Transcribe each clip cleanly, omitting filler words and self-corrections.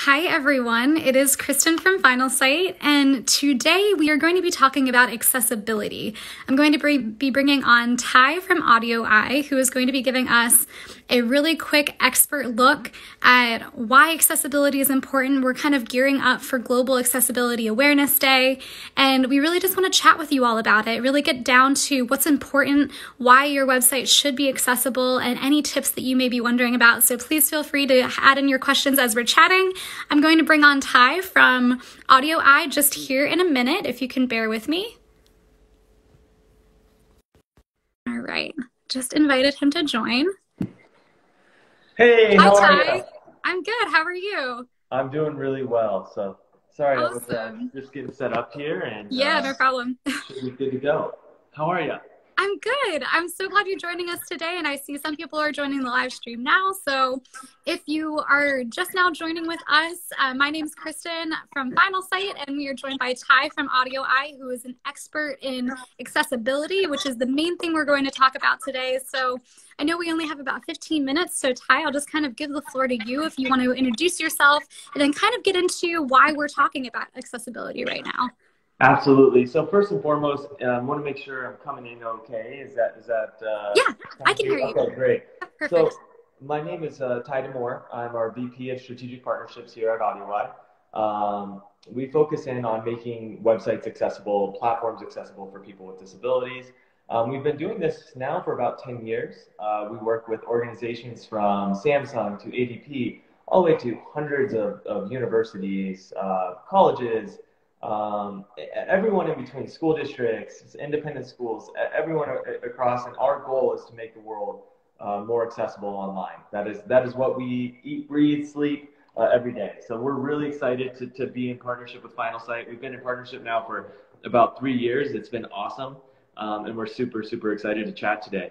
Hi everyone, it is Kristen from Finalsite, and today we are going to be talking about accessibility. I'm going to be bringing on Ty from AudioEye, who is going to be giving us a really quick expert look at why accessibility is important. We're kind of gearing up for Global Accessibility Awareness Day, and we really just want to chat with you all about it, really get down to what's important, why your website should be accessible, and any tips that you may be wondering about. So please feel free to add in your questions as we're chatting. I'm going to bring on Ty from AudioEye just here in a minute, if you can bear with me. All right, just invited him to join. Hey, Hi, how are Ty. you? I'm good. How are you? I'm doing really well. So sorry, I was Awesome. just getting set up here, and Yeah, no problem. should be good to go. How are you? I'm good. I'm so glad you're joining us today, and I see some people are joining the live stream now. So if you are just now joining with us, my name's Kristen from Finalsite, and we are joined by Ty from AudioEye, who is an expert in accessibility, which is the main thing we're going to talk about today. So I know we only have about 15 minutes, so Ty, I'll just kind of give the floor to you if you want to introduce yourself and then kind of get into why we're talking about accessibility right now. Absolutely. So first and foremost, I want to make sure I'm coming in okay. Is that Yeah, I can hear you. Okay, great. Perfect. So my name is Ty Demore. I'm our VP of Strategic Partnerships here at AudioEye. We focus in on making websites accessible, platforms accessible for people with disabilities. We've been doing this now for about 10 years. We work with organizations from Samsung to ADP, all the way to hundreds of universities, colleges, everyone in between, school districts, independent schools, everyone across, and our goal is to make the world more accessible online. That is what we eat, breathe, sleep every day. So we're really excited to be in partnership with Finalsite. We've been in partnership now for about 3 years. It's been awesome, and we're super excited to chat today.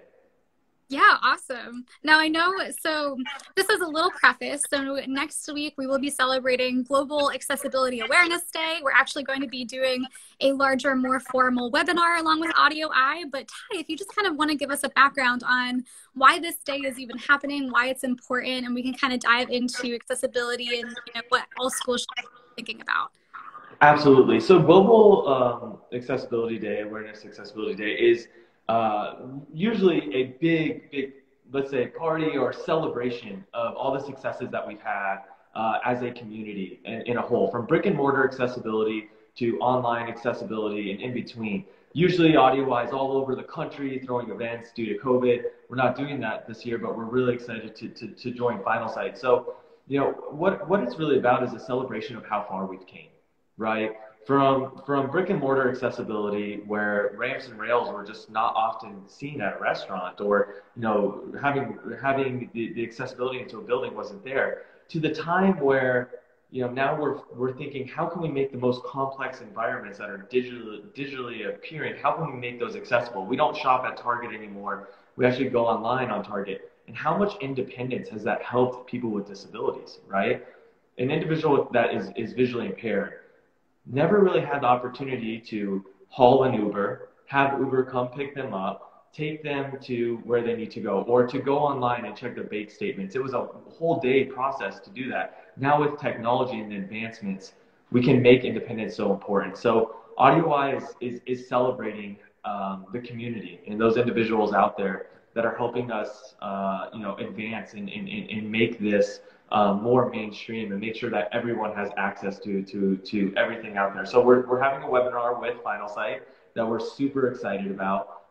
Yeah, awesome. Now I know, so this is a little preface. So next week we will be celebrating Global Accessibility Awareness Day. We're actually going to be doing a larger, more formal webinar along with AudioEye. But Ty, if you just kind of want to give us a background on why this day is even happening, why it's important, and we can kind of dive into accessibility and what all schools should be thinking about. Absolutely. So Global Accessibility Day, Awareness Accessibility Day, is usually a big, let's say, party or celebration of all the successes that we've had as a community in a whole, from brick and mortar accessibility to online accessibility and in between. Usually AudioEye is all over the country throwing events due to COVID. We're not doing that this year, but we're really excited to join Finalsite. So, what it's really about is a celebration of how far we've came. Right? From brick and mortar accessibility, where ramps and rails were just not often seen at a restaurant, or having the accessibility into a building wasn't there, to the time where now we're thinking, how can we make the most complex environments that are digitally appearing, how can we make those accessible? We don't shop at Target anymore. We actually go online on Target. And how much independence has that helped people with disabilities, right? An individual that is visually impaired never really had the opportunity to haul an Uber, have Uber come pick them up, take them to where they need to go, or to go online and check their bank statements. It was a whole day process to do that. Now with technology and advancements, we can make independence so important. So AudioEye is celebrating the community and those individuals out there that are helping us advance and make this more mainstream and make sure that everyone has access to everything out there. So we're having a webinar with Finalsite that we're super excited about.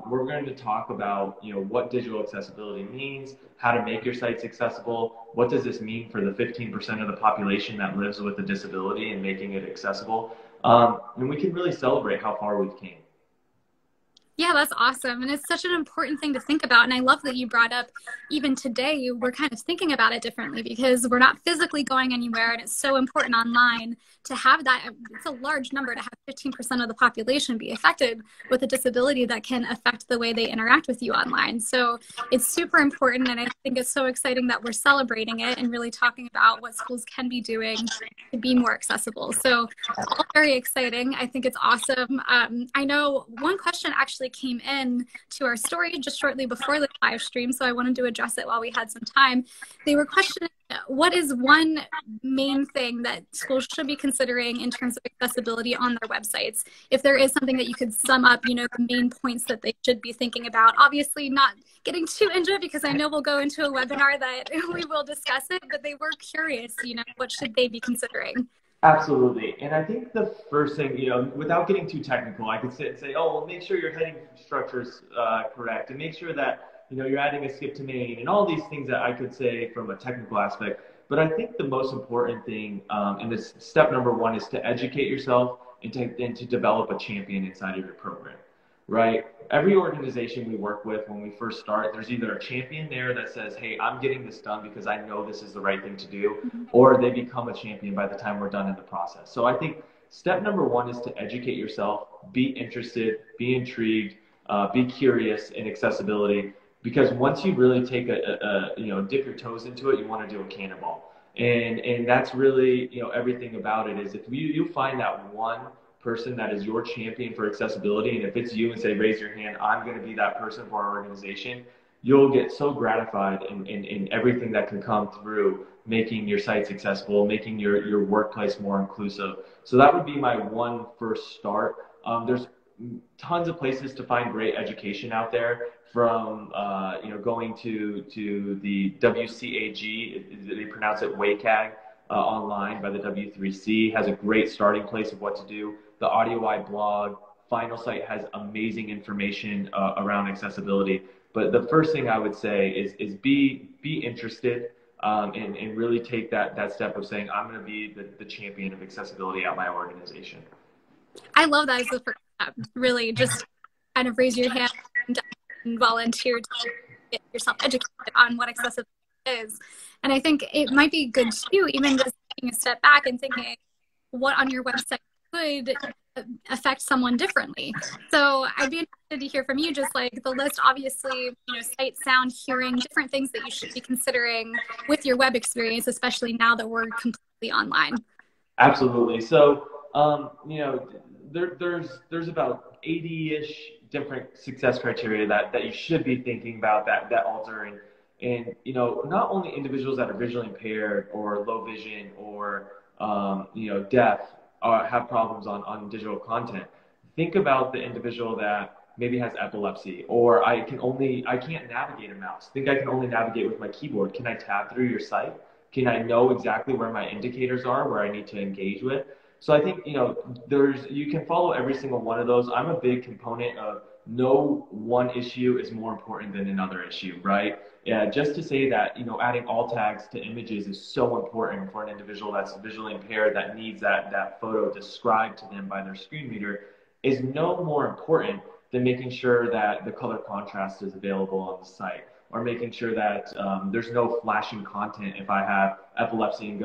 We're going to talk about what digital accessibility means, how to make your sites accessible, what does this mean for the 15% of the population that lives with a disability and making it accessible. And we can really celebrate how far we've came. Yeah, that's awesome. And it's such an important thing to think about. And I love that you brought up, even today, we're kind of thinking about it differently because we're not physically going anywhere. And it's so important online to have that. It's a large number to have 15% of the population be affected with a disability that can affect the way they interact with you online. So it's super important. And I think it's so exciting that we're celebrating it and really talking about what schools can be doing to be more accessible. So all very exciting. I think it's awesome. I know one question actually actually came in to our story just shortly before the live stream, so I wanted to address it while we had some time. They were questioning what is one main thing that schools should be considering in terms of accessibility on their websites. If there is something that you could sum up, the main points that they should be thinking about. Obviously not getting too into it because I know we'll go into a webinar that we will discuss it, but they were curious, what should they be considering? Absolutely. And I think the first thing, without getting too technical, I could sit and say, oh, well, make sure your heading structure is correct, and make sure that, you're adding a skip to main, and all these things that I could say from a technical aspect. But I think the most important thing, and this step number one, is to educate yourself and to develop a champion inside of your program, right? Every organization we work with, when we first start, there's either a champion there that says, hey, I'm getting this done because I know this is the right thing to do, or they become a champion by the time we're done in the process. So I think step number one is to educate yourself, be interested, be intrigued, be curious in accessibility, because once you really take dip your toes into it, you want to do a cannonball. And that's really, everything about it is if you find that one person that is your champion for accessibility, and if it's you and say, raise your hand, I'm going to be that person for our organization, you'll get so gratified in everything that can come through making your sites accessible, making your workplace more inclusive. So that would be my one first start. There's tons of places to find great education out there, from going to the WCAG, they pronounce it WCAG, online by the W3C, has a great starting place of what to do. The AudioEye blog, Finalsite has amazing information around accessibility. But the first thing I would say is be interested, and really take that step of saying, I'm going to be the champion of accessibility at my organization. I love that as the first step. Really just kind of raise your hand and volunteer to get yourself educated on what accessibility is. And I think it might be good too, even just taking a step back and thinking what on your website could affect someone differently. So I'd be interested to hear from you, just like the list, obviously, sight, sound, hearing, different things that you should be considering with your web experience, especially now that we're completely online. Absolutely. So, there's about 80-ish different success criteria that you should be thinking about that alter. And not only individuals that are visually impaired or low vision or, deaf have problems on digital content. Think about the individual that maybe has epilepsy, or I can't navigate a mouse. Think I can only navigate with my keyboard. Can I tab through your site? Can I know exactly where my indicators are, where I need to engage with? So I think, you can follow every single one of those. I'm a big component of no one issue is more important than another issue, right? Yeah, just to say that, adding alt tags to images is so important for an individual that's visually impaired that needs that photo described to them by their screen reader is no more important than making sure that the color contrast is available on the site, or making sure that there's no flashing content. If I have epilepsy and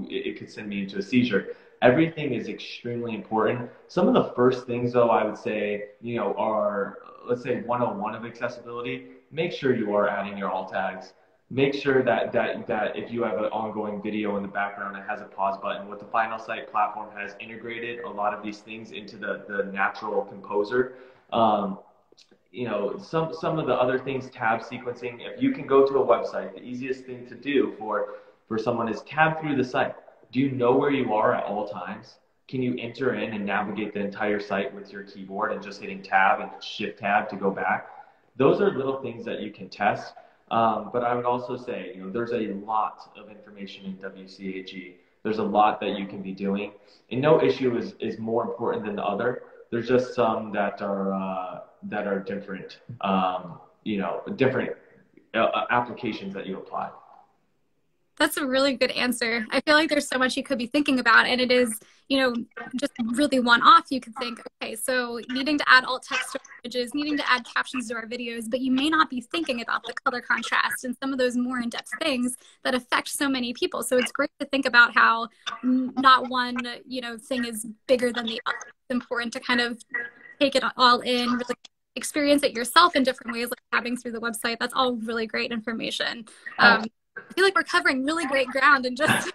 it could send me into a seizure. Everything is extremely important. Some of the first things, though, I would say, are, let's say, 101 of accessibility. Make sure you are adding your alt tags. Make sure that if you have an ongoing video in the background, it has a pause button. What the Finalsite platform has integrated a lot of these things into the natural composer. Some of the other things, tab sequencing. If you can go to a website, the easiest thing to do for someone is tab through the site. Do you know where you are at all times? Can you enter in and navigate the entire site with your keyboard and just hitting tab and shift tab to go back? Those are little things that you can test. But I would also say, there's a lot of information in WCAG. There's a lot that you can be doing. And no issue is more important than the other. There's just some that are different, different applications that you apply. That's a really good answer. I feel like there's so much you could be thinking about, and it is, just really one-off. You could think, okay, so needing to add alt text to our images, needing to add captions to our videos, but you may not be thinking about the color contrast and some of those more in-depth things that affect so many people. So it's great to think about how not one, thing is bigger than the other. It's important to kind of take it all in, really experience it yourself in different ways, like tabbing through the website. That's all really great information. I feel like we're covering really great ground in just,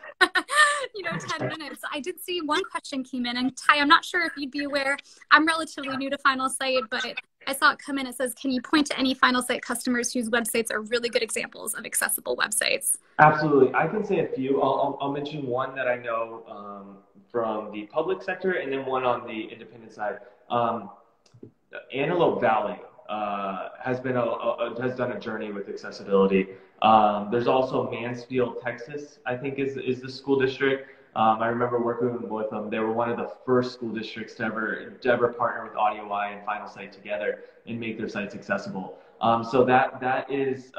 10 minutes. I did see one question came in, and Ty, I'm not sure if you'd be aware, I'm relatively new to Finalsite, but I saw it come in. It says, can you point to any Finalsite customers whose websites are really good examples of accessible websites? Absolutely. I can say a few. I'll mention one that I know from the public sector, and then one on the independent side. Antelope Valley has done a journey with accessibility. There's also Mansfield, Texas, I think is the school district. I remember working with them. They were one of the first school districts to ever partner with AudioEye and Finalsite together and make their sites accessible. So that is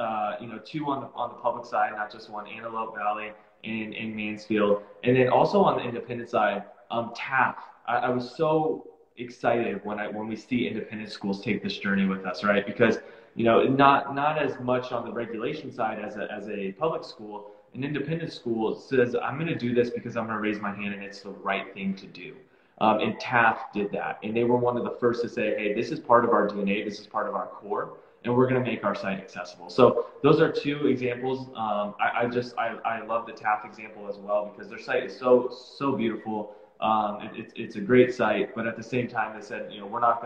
two on the public side, not just one. Antelope Valley and Mansfield, and then also on the independent side, TAF. I was so excited when we see independent schools take this journey with us, right? Because not as much on the regulation side as a public school. An independent school says, I'm going to do this because I'm going to raise my hand and it's the right thing to do. And TAF did that, and they were one of the first to say, hey, this is part of our DNA, this is part of our core, and we're going to make our site accessible. So those are two examples. I love the TAF example as well, because their site is so beautiful. It's a great site, but at the same time, they said, we're not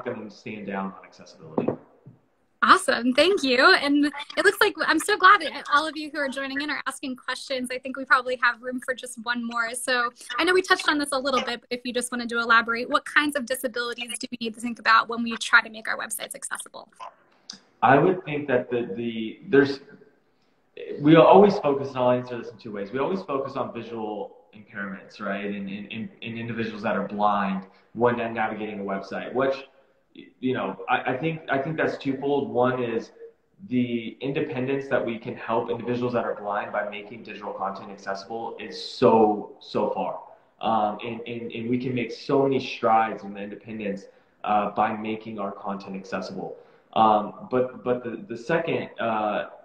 gonna stand down on accessibility. Awesome, thank you. And it looks like I'm so glad that all of you who are joining in are asking questions. I think we probably have room for just one more. So I know we touched on this a little bit, but if you just wanted to elaborate, what kinds of disabilities do we need to think about when we try to make our websites accessible? I would think that we always focus, and I'll answer this in two ways. We always focus on visual impairments, right? And individuals that are blind when navigating a website, which, I think that's twofold. One is the independence that we can help individuals that are blind by making digital content accessible is so far. And we can make so many strides in the independence by making our content accessible. But the second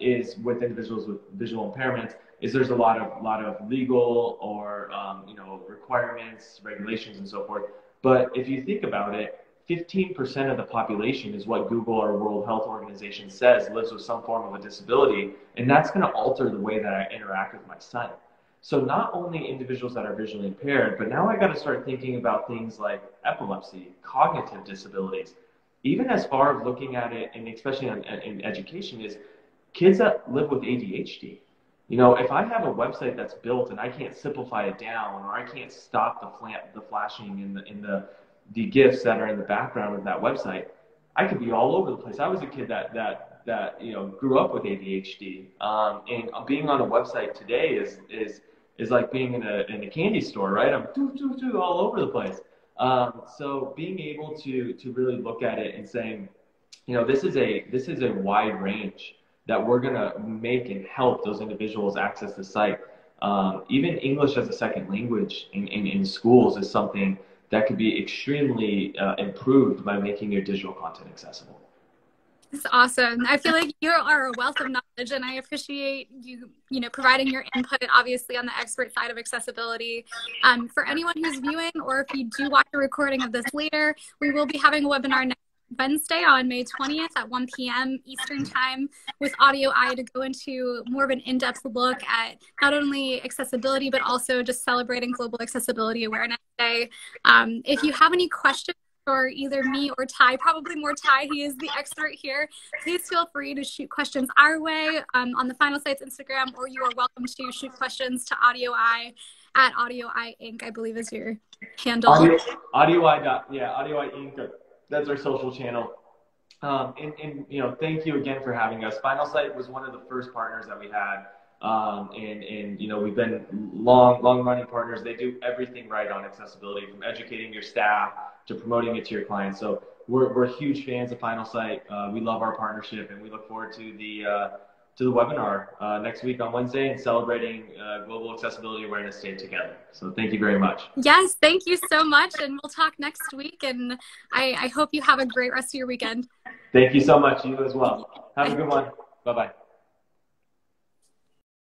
is with individuals with visual impairments is there's a lot of legal or requirements, regulations, and so forth. But if you think about it, 15% of the population is what Google or World Health Organization says lives with some form of a disability, and that's going to alter the way that I interact with my site. So not only individuals that are visually impaired, but now I got to start thinking about things like epilepsy, cognitive disabilities, even as far as looking at it, and especially in education, is kids that live with ADHD. If I have a website that's built and I can't simplify it down, or I can't stop the flashing in the GIFs that are in the background of that website, I could be all over the place. I was a kid that grew up with ADHD, and being on a website today is like being in a candy store, right? I'm all over the place. So being able to really look at it and saying, this is a wide range that we're going to make and help those individuals access the site. Even English as a second language in schools is something that could be extremely improved by making your digital content accessible. That's awesome. I feel like you are a wealth of knowledge, and I appreciate you, providing your input, obviously, on the expert side of accessibility. For anyone who's viewing, or if you do watch a recording of this later, we will be having a webinar next Wednesday on May 20th at 1 p.m. Eastern Time with AudioEye to go into more of an in-depth look at not only accessibility, but also just celebrating Global Accessibility Awareness Day. If you have any questions for either me or Ty, probably more Ty, he is the expert here, please feel free to shoot questions our way on the Finalsite's Instagram, or you are welcome to shoot questions to AudioEye at AudioEye Inc., I believe is your handle. AudioEye Inc. That's our social channel. And thank you again for having us. Finalsite was one of the first partners that we had. And we've been long running partners. They do everything right on accessibility, from educating your staff to promoting it to your clients. So we're huge fans of Finalsite. We love our partnership, and we look forward to the webinar next week on Wednesday and celebrating Global Accessibility Awareness Day together. So thank you very much. Yes, thank you so much, and we'll talk next week, and I hope you have a great rest of your weekend. Thank you so much. You as well. Have a good one. Bye-bye.